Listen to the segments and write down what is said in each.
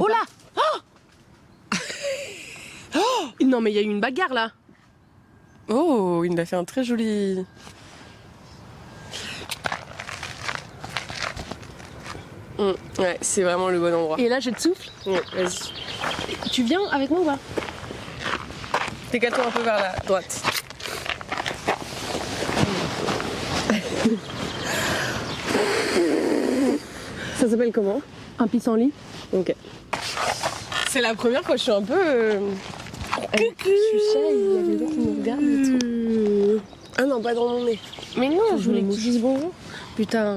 Oh là Non mais il y a eu une bagarre là. Oh, il a fait un très joli... Ouais, c'est vraiment le bon endroit. Et là je te souffle. Ouais, vas-y. Tu viens avec moi ou pas? Décale-toi un peu vers la droite. Ça s'appelle comment? Un pissenlit. Ok. C'est la première fois que je suis un peu... Je suis shy, il y a des gens qui me regardent et tout. Ah non, pas dans mon nez. Mais non, je voulais que mouche. tu dises bonjour. Putain,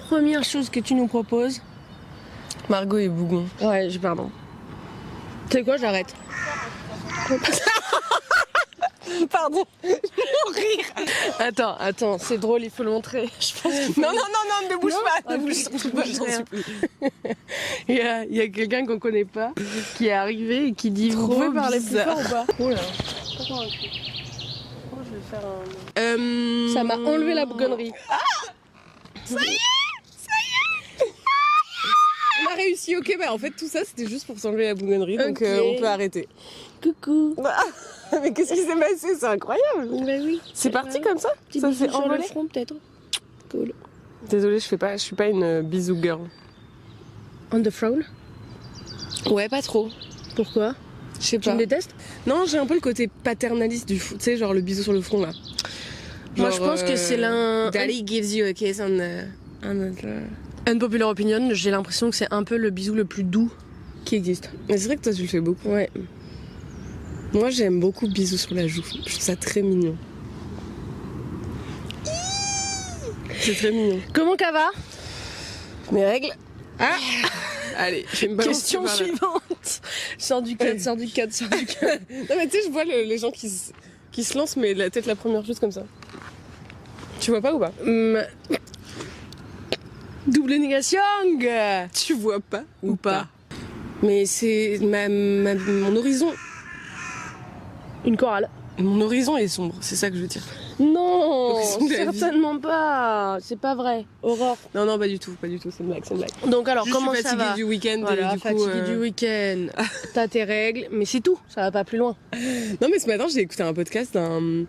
première chose que tu nous proposes. Margot et Bougon. Ouais, pardon. Tu sais quoi, j'arrête. Pardon, je vais rire. Attends, c'est drôle, il faut le montrer. Je pense qu'il faut Non, ne bouge pas, ne bouge pas, j'en supplie. Il y a quelqu'un qu'on connaît pas qui est arrivé et qui dit vous pouvez parler plus fort ou pas? Oh là. Je vais faire un... Ça m'a enlevé la bougonnerie. Ça y est. On a réussi, ok, bah en fait tout ça c'était juste pour s'enlever la bougonnerie, donc Ok. on peut arrêter. Coucou. Mais qu'est-ce qui s'est passé? C'est incroyable. Bah oui. C'est parti comme ça? Petit Ça bisou s'est sur le envolé? front peut-être. Cool. Désolée, je suis pas une bisou girl. On the throne? Ouais, pas trop. Pourquoi? Je sais Tu pas. me détestes? Non, j'ai un peu le côté paternaliste du tu sais, genre le bisou sur le front là. Moi, je pense que c'est l'un... Daddy gives you a kiss on the... Unpopular opinion, j'ai l'impression que c'est un peu le bisou le plus doux qui existe. Mais c'est vrai que toi tu le fais beaucoup. Ouais. Moi j'aime beaucoup bisous sur la joue. Je trouve ça très mignon. C'est très mignon. Comment ça va? Mes règles. Ah allez, je vais me balancer Question par là. suivante. Sors du cadre, sors du cadre, sors du cadre. Non mais tu sais, je vois les gens qui se lancent, mais la tête la première juste comme ça. Tu vois pas ou pas? Double négation. Tu vois pas ou pas? Mais c'est mon horizon. Une chorale. Mon horizon est sombre, c'est ça que je veux dire. Non, Horizon de la vie. certainement pas. C'est pas vrai. Aurore. Non, pas du tout, c'est une blague, c'est une blague. Donc alors, Juste, comment je suis ça va? fatiguée du week-end Voilà, et du coup... fatiguée du week-end. T'as tes règles, mais c'est tout. Ça va pas plus loin. Non mais ce matin j'ai écouté un podcast d'un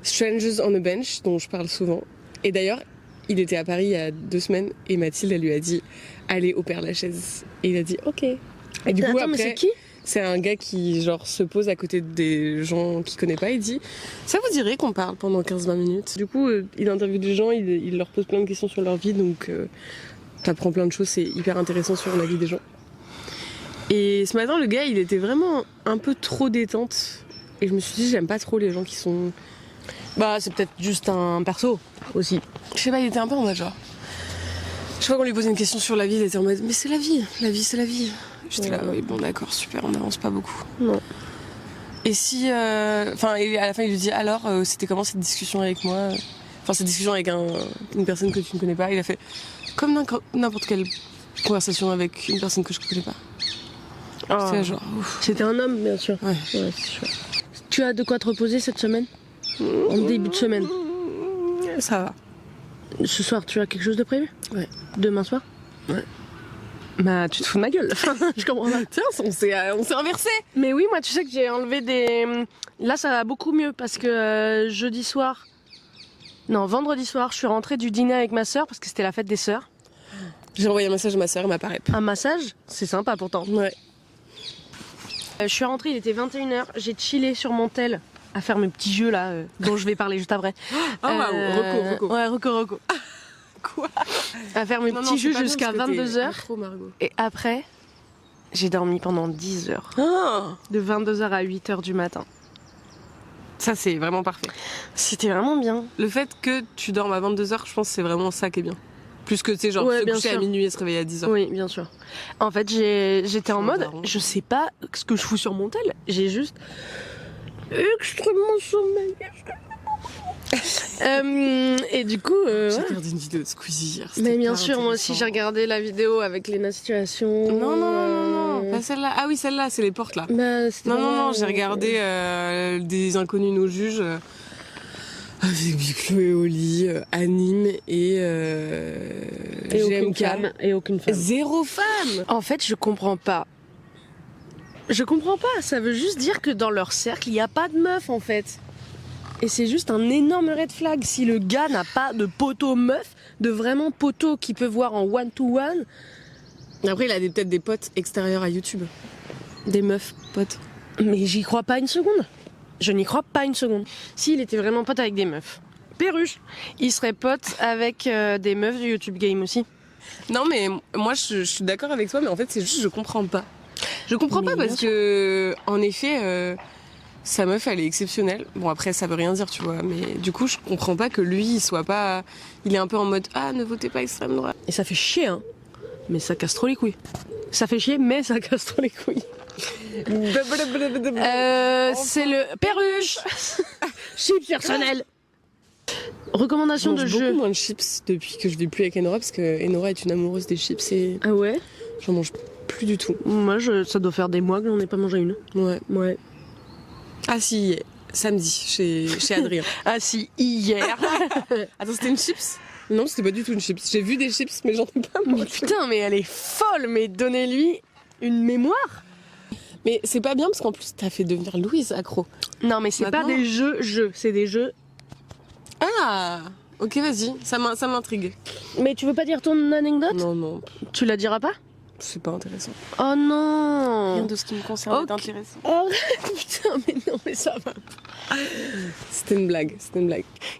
Strangers on a Bench dont je parle souvent. Et d'ailleurs, il était à Paris il y a 2 semaines et Mathilde elle lui a dit allez au Père Lachaise. Et il a dit ok. Et du coup Attends, mais après, c'est qui? c'est un gars qui genre se pose à côté des gens qu'il connaît pas et dit ça vous dirait qu'on parle pendant 15-20 minutes. Du coup il interviewe des gens, il leur pose plein de questions sur leur vie, donc t'apprends plein de choses, c'est hyper intéressant sur la vie des gens. Et ce matin le gars il était vraiment un peu trop détente et je me suis dit j'aime pas trop les gens qui sont... Bah, c'est peut-être juste un perso aussi. Je sais pas, il était un peu en mode genre... Je crois qu'on lui posait une question sur la vie, il était en mode mais c'est la vie c'est la vie. J'étais là, oui bon d'accord, super, on n'avance pas beaucoup. Non. Et si... Enfin, et à la fin il lui dit alors, c'était comment cette discussion avec moi? Enfin cette discussion avec une personne que tu ne connais pas. Il a fait comme n'importe quelle conversation avec une personne que je ne connais pas. Oh. C'est genre... Ouf. C'était un homme, bien sûr. Ouais. Ouais, c'est sûr. Tu as de quoi te reposer cette semaine? En début de semaine. Ça va. Ce soir, tu as quelque chose de prévu? Ouais. Demain soir? Ouais. Bah, tu te fous de ma gueule. Je comprends pas. Tiens, on s'est inversé. Mais oui, moi, tu sais que j'ai enlevé des... Là, ça va beaucoup mieux parce que jeudi soir... Non, vendredi soir, je suis rentrée du dîner avec ma sœur parce que c'était la fête des sœurs. J'ai envoyé un message à ma soeur, elle m'a pas répondu. Un massage, c'est sympa pourtant. Ouais. Je suis rentrée, il était 21h, j'ai chillé sur mon tel à faire mes petits jeux là, dont je vais parler juste après. Ah waouh, Rocco. Ouais, Rocco. Quoi? À faire mes petits jeux jusqu'à 22h. Trop Margot. Et après, j'ai dormi pendant 10 heures. Ah, De 22h à 8h du matin. ça c'est vraiment parfait. C'était vraiment bien. Le fait que tu dormes à 22h, je pense que c'est vraiment ça qui est bien. Plus que tu sais, genre Ouais, se bien coucher à sûr. minuit et se réveiller à 10h. Oui, bien sûr. En fait, j'étais en mode, daron. je sais pas ce que je fous sur mon tel. J'ai juste extrêmement sommeil. Et du coup, J'ai ouais. regardé une vidéo de Squeezie hier. Mais c'était bien pas sûr, moi aussi intéressant. j'ai regardé la vidéo avec les situations. Non, pas celle-là. Ah oui, celle-là, c'est les portes là. Bah, c'était Non, pas- j'ai regardé des inconnus nous jugent. Avec Chloé au lit, Anime et aucune GMK. femme. Et aucune femme. 0 femme. En fait, je comprends pas. Je comprends pas. Ça veut juste dire que dans leur cercle, il n'y a pas de meuf en fait. Et c'est juste un énorme red flag. Si le gars n'a pas de poteau meuf, de vraiment poteau qu'il peut voir en one-to-one, Après, il a peut-être des potes extérieurs à YouTube. Des meufs potes. mais j'y crois pas une seconde. Je n'y crois pas une seconde. S'il était vraiment pote avec des meufs, Perruche, il serait pote avec des meufs du YouTube Game aussi. Non, mais moi, je suis d'accord avec toi, mais en fait, c'est juste, je comprends pas. Je comprends Mais pas bien parce que, en effet, sa meuf, elle est exceptionnelle. Bon, après, ça veut rien dire, tu vois, mais du coup, je comprends pas que lui, il soit pas. Il est un peu en mode ne votez pas extrême droite. Et ça fait chier, hein. Mais ça casse trop les couilles. Ça fait chier, mais ça casse trop les couilles. C'est le Perruche. Chips personnel. Recommandation Je mange de beaucoup jeu. moins de chips depuis que je vais plus avec Enora parce que Enora est une amoureuse des chips et Ah ouais. j'en mange plus du tout. Moi, ça doit faire des mois que j'en ai pas mangé une. Ouais. Ouais. Ah si, samedi chez Adrien. Ah si, hier. Attends, c'était une chips? Non, c'était pas du tout une chips. J'ai vu des chips, mais j'en ai pas Mais mangé. putain, mais elle est folle. Mais donnez-lui une mémoire. Mais c'est pas bien parce qu'en plus t'as fait devenir Louise accro. Non, mais c'est pas Maintenant des jeux. C'est des jeux. Ah, ok, vas-y, ça m'intrigue. Mais tu veux pas dire ton anecdote? Non, Tu la diras pas? c'est pas intéressant. Oh non. Rien de ce qui me concerne Ok. est intéressant. Oh putain, mais non, mais ça va. C'était une blague.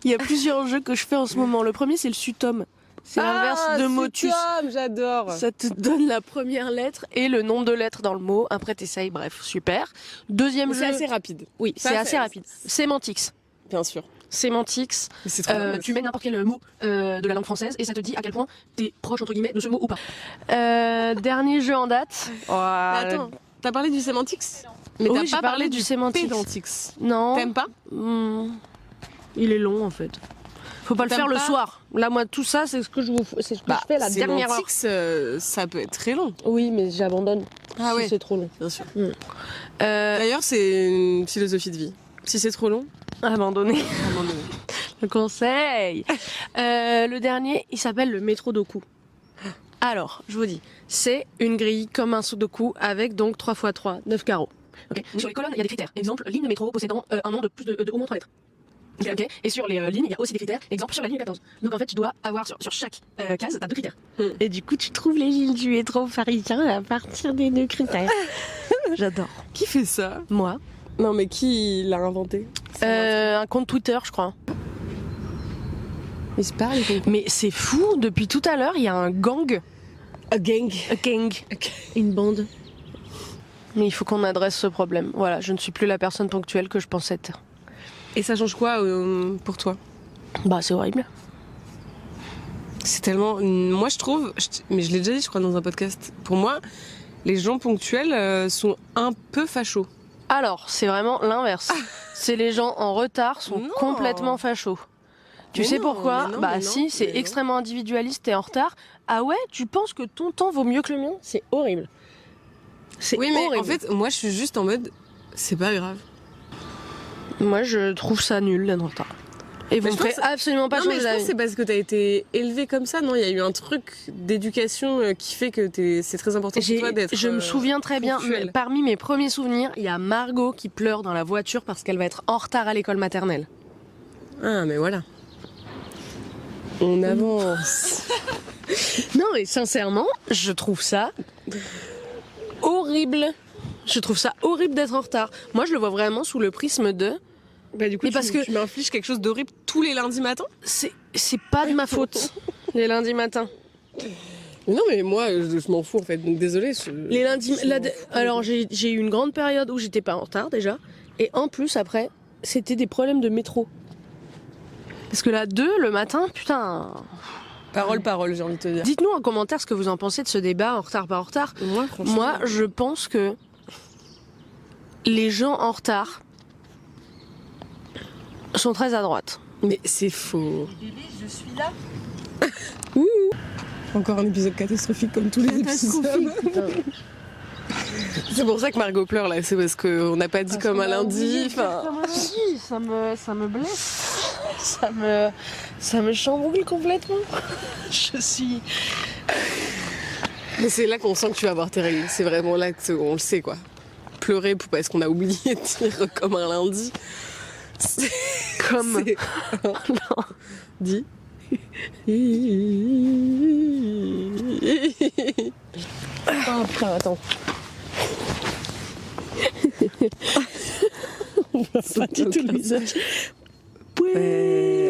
Il y a plusieurs jeux que je fais en ce moment. Le premier, c'est le Sutom. C'est l'inverse de Motus. J'adore. Ça te donne la première lettre et le nombre de lettres dans le mot. Après, t'essayes. Bref, super. Deuxième jeu. C'est assez rapide. Oui, Ça, c'est assez rapide. Sémantics. Bien sûr. Sémantics. Mais c'est trop bien. Tu mets n'importe quel mot de la langue française et ça te dit à quel point t'es proche entre guillemets de ce mot ou pas. Dernier jeu en date. Mais attends, t'as parlé du sémantics? Mais Oui, t'as j'ai pas parlé parlé du du sémantics. pédantics. Non. T'aimes pas? Il est long en fait. Faut pas le T'aimes faire le pas soir. Là, moi, tout ça, c'est ce que je fais la dernière heure. Sémantics, ça peut être très long. Oui, mais j'abandonne. Ah si ouais. c'est trop long. Bien sûr. Euh, D'ailleurs, c'est une philosophie de vie. Si c'est trop long, abandonner. abandonnez. Le conseil. Le dernier, il s'appelle le métro doku. Alors, je vous dis, c'est une grille comme un sudoku avec donc 3 x 3, 9 carreaux. Okay. Sur les colonnes, il y a des critères. Exemple, ligne de métro possédant un nom de plus de au moins 3 lettres. Okay. Et sur les lignes, il y a aussi des critères. Exemple, sur la ligne 14. Donc en fait, tu dois avoir sur chaque case, t'as 2 critères. Et du coup, tu trouves les lignes du métro parisien à partir des 2 critères. J'adore. Qui fait ça? Moi. Non, mais qui l'a inventé? Un compte Twitter, je crois. Ils se parlent, ils font- Mais c'est fou, depuis tout à l'heure, il y a un gang. A gang. A gang. Une bande. Mais il faut qu'on adresse ce problème. Voilà, je ne suis plus la personne ponctuelle que je pensais être. Et ça change quoi pour toi? Bah, c'est horrible. C'est tellement. Moi, je trouve. Mais je l'ai déjà dit, je crois, dans un podcast. Pour moi, les gens ponctuels sont un peu fachos. Alors, c'est vraiment l'inverse. C'est les gens en retard sont Non. complètement fachos. Tu Mais sais non, pourquoi? mais non, Bah mais non, si, c'est mais non. extrêmement individualiste, t'es en retard. Ah ouais, tu penses que ton temps vaut mieux que le mien? C'est horrible. C'est Oui, mais horrible. en fait, moi, je suis juste en mode. C'est pas grave. Moi, je trouve ça nul d'être en retard. Et vous Mais ne je pense ferez absolument pas Non, mais changer je pense que d'avis. c'est parce que t'as été élevé comme ça, non? Il y a eu un truc d'éducation qui fait que c'est très important pour toi d'être. Je me souviens très bien, ponctuel. parmi mes premiers souvenirs, il y a Margot qui pleure dans la voiture parce qu'elle va être en retard à l'école maternelle. Ah, mais voilà. On avance. Non, et sincèrement, je trouve ça horrible. Je trouve ça horrible d'être en retard. Moi, je le vois vraiment sous le prisme de... Bah, du coup, Mais parce que- tu m'infliges quelque chose d'horrible tous les lundis matins? C'est pas de ma faute, les lundis matins. Mais non, mais moi, je m'en fous en fait, donc désolé. Les lundis... Alors, j'ai eu une grande période où j'étais pas en retard déjà. Et en plus, après, c'était des problèmes de métro. Parce que la 2, le matin, putain... Parole, j'ai envie de te dire. Dites-nous en commentaire ce que vous en pensez de ce débat, en retard, pas en retard. Moi, franchement. Moi, je pense que les gens en retard sont très à droite. Mais c'est faux. Je suis là. Encore un épisode catastrophique comme tous les épisodes. C'est pour ça que Margot pleure là, c'est parce qu'on n'a pas dit comme un lundi. Enfin, ça me blesse. Ça me chamboule complètement. Je suis... Mais c'est là qu'on sent que tu vas avoir tes règles. C'est vraiment là qu'on le sait, quoi. Pleurer parce qu'on a oublié de dire comme un lundi. Comme... Non. Dis. Oh putain, attends. On va pas du tout le visage. Ouais.